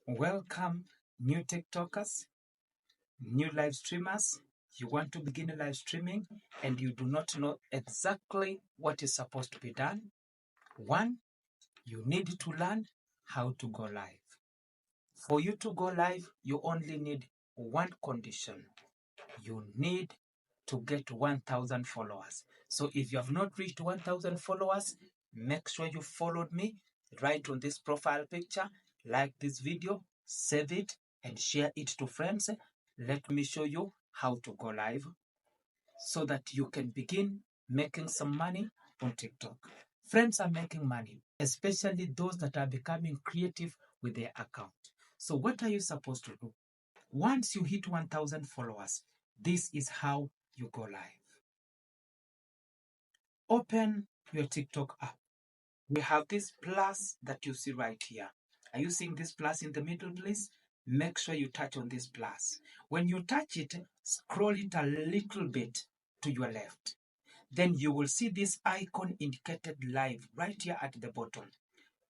Welcome, new TikTokers, new live streamers. You want to begin live streaming and you do not know exactly what is supposed to be done. One, you need to learn how to go live. For you to go live, you only need one condition. You need to get 1,000 followers. So if you have not reached 1,000 followers, make sure you followed me right on this profile picture. Like this video, save it, and share it to friends. Let me show you how to go live so that you can begin making some money on TikTok. Friends are making money, especially those that are becoming creative with their account. So what are you supposed to do? Once you hit 1,000 followers, this is how you go live. Open your TikTok app. We have this plus that you see right here. Are you seeing this plus in the middle, please? Make sure you touch on this plus. When you touch it, scroll it a little bit to your left. Then you will see this icon indicated live right here at the bottom.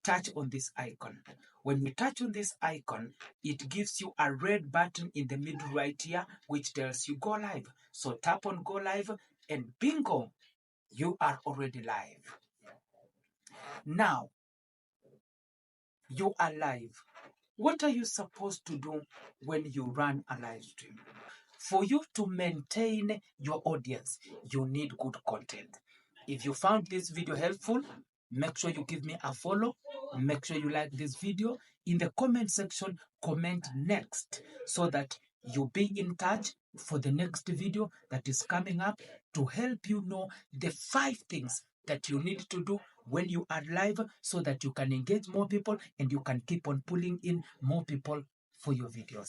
Touch on this icon. When you touch on this icon, it gives you a red button in the middle right here, which tells you go live. So tap on go live and bingo, you are already live. Now, you are live. What are you supposed to do when you run a live stream? For you to maintain your audience, you need good content. If you found this video helpful, make sure you give me a follow. Make sure you like this video. In the comment section, comment next so that you'll be in touch for the next video that is coming up to help you know the 5 things that you need to do when you are live so that you can engage more people and you can keep on pulling in more people for your videos.